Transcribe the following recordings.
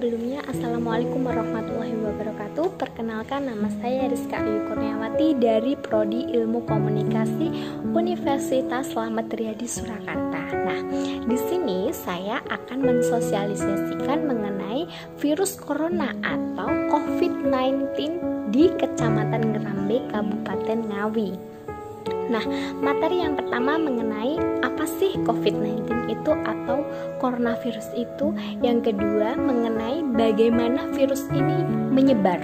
Sebelumnya, Assalamualaikum warahmatullahi wabarakatuh. Perkenalkan, nama saya Rizka Ayu Kurniawati dari Prodi Ilmu Komunikasi Universitas Slamet Riyadi Surakarta. Nah, di sini saya akan mensosialisasikan mengenai virus corona atau COVID-19 di Kecamatan Ngerambe, Kabupaten Ngawi. Nah, materi yang pertama mengenai apa sih COVID-19 itu atau coronavirus itu. Yang kedua mengenai bagaimana virus ini menyebar.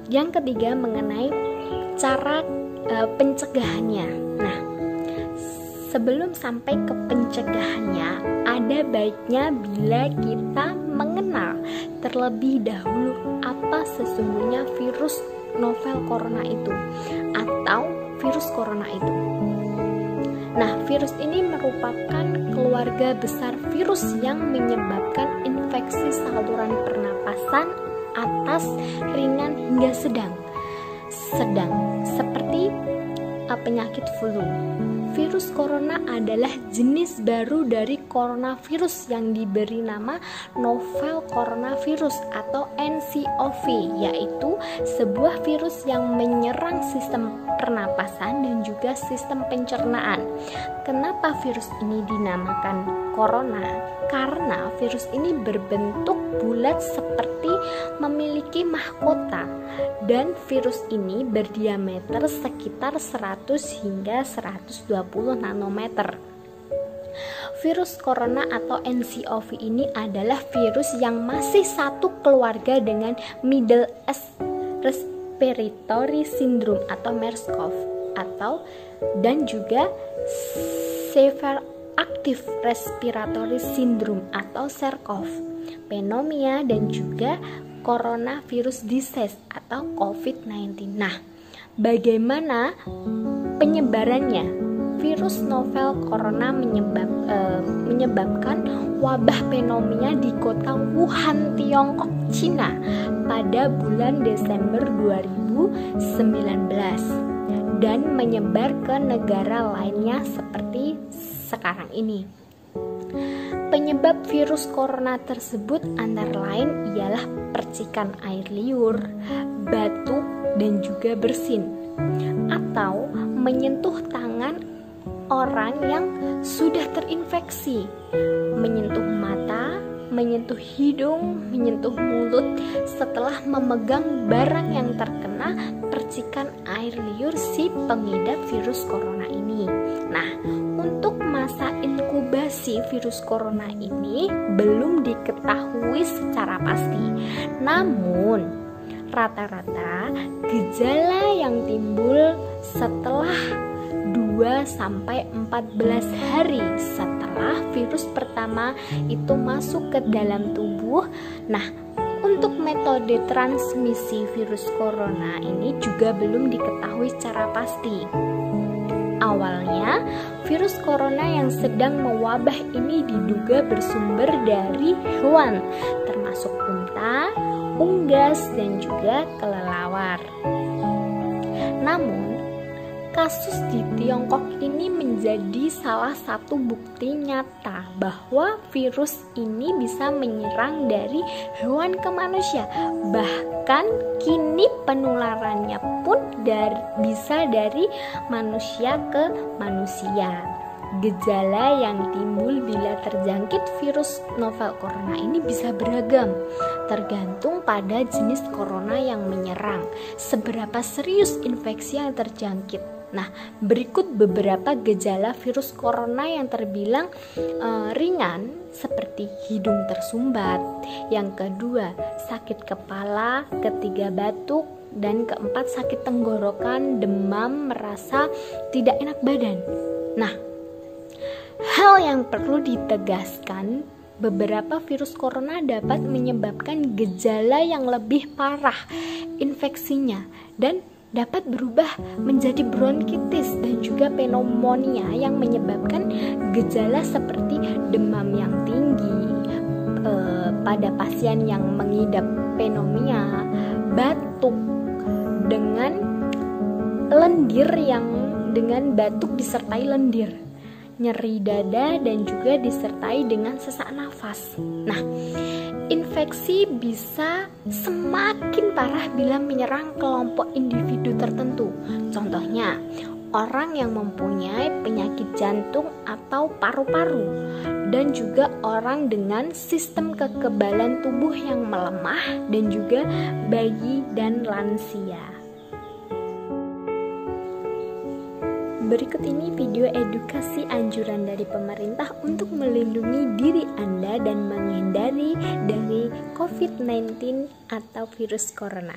Yang ketiga mengenai cara pencegahannya. Nah, sebelum sampai ke pencegahannya, ada baiknya bila kita mengenal terlebih dahulu apa sesungguhnya virus novel corona itu atau virus corona itu. Nah, virus ini merupakan keluarga besar virus yang menyebabkan infeksi saluran pernapasan atas, ringan hingga sedang seperti penyakit flu. Virus corona adalah jenis baru dari coronavirus yang diberi nama novel coronavirus atau NCOV, yaitu sebuah virus yang menyerang sistem pernapasan dan juga sistem pencernaan. Kenapa virus ini dinamakan corona? Karena virus ini berbentuk bulat seperti memiliki mahkota, dan virus ini berdiameter sekitar 100 hingga 120 nanometer. Virus corona atau NCOV ini adalah virus yang masih satu keluarga dengan Middle East Respiratory Syndrome atau MERS-CoV dan juga Severe Active Respiratory Syndrome atau SARS-CoV, pneumonia dan juga coronavirus disease atau COVID-19. Nah, bagaimana penyebarannya? Virus novel corona menyebabkan wabah pneumonia di kota Wuhan, Tiongkok, Cina pada bulan Desember 2019 dan menyebar ke negara lainnya seperti sekarang ini. Penyebab virus corona tersebut antara lain ialah percikan air liur, batuk, dan juga bersin, atau menyentuh tangan orang yang sudah terinfeksi, menyentuh mata, menyentuh hidung, menyentuh mulut setelah memegang barang yang terkena percikan air liur si pengidap virus corona ini. Nah, untuk masa inkubasi virus corona ini belum diketahui secara pasti. Namun, rata-rata gejala yang timbul setelah 2-14 hari setelah virus pertama itu masuk ke dalam tubuh. Nah, untuk metode transmisi virus corona ini juga belum diketahui secara pasti. Awalnya, virus corona yang sedang mewabah ini diduga bersumber dari hewan, termasuk unta, unggas, dan juga kelelawar. Namun, kasus di Tiongkok ini menjadi salah satu bukti nyata bahwa virus ini bisa menyerang dari hewan ke manusia. Bahkan kini penularannya pun bisa dari manusia ke manusia. Gejala yang timbul bila terjangkit virus novel corona ini bisa beragam, tergantung pada jenis corona yang menyerang, seberapa serius infeksi yang terjangkit. Nah, berikut beberapa gejala virus corona yang terbilang ringan seperti hidung tersumbat, yang kedua sakit kepala, ketiga batuk, dan keempat sakit tenggorokan, demam, merasa tidak enak badan. Nah, hal yang perlu ditegaskan, beberapa virus corona dapat menyebabkan gejala yang lebih parah infeksinya dan dapat berubah menjadi bronkitis dan juga pneumonia yang menyebabkan gejala seperti demam yang tinggi pada pasien yang mengidap pneumonia, batuk dengan lendir yang dengan batuk disertai lendir, nyeri dada dan juga disertai dengan sesak nafas. Nah, infeksi infeksi bisa semakin parah bila menyerang kelompok individu tertentu. Contohnya, orang yang mempunyai penyakit jantung atau paru-paru, dan juga orang dengan sistem kekebalan tubuh yang melemah, dan juga bayi dan lansia. Berikut ini video edukasi anjuran dari pemerintah untuk melindungi diri Anda dan menghindari dari COVID-19 atau virus corona.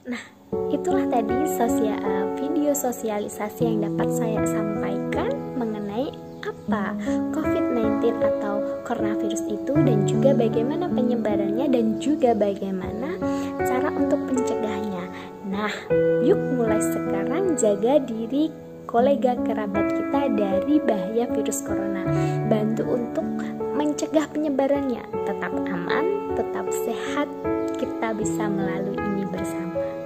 Nah, itulah tadi video sosialisasi yang dapat saya sampaikan mengenai apa COVID-19 atau coronavirus itu, dan juga bagaimana penyebarannya, dan juga bagaimana cara untuk mencegahnya. Nah, yuk mulai sekarang jaga diri kolega kerabat kita dari bahaya virus corona. Bantu untuk mencegah penyebarannya. Tetap aman, tetap sehat, kita bisa melalui ini bersama.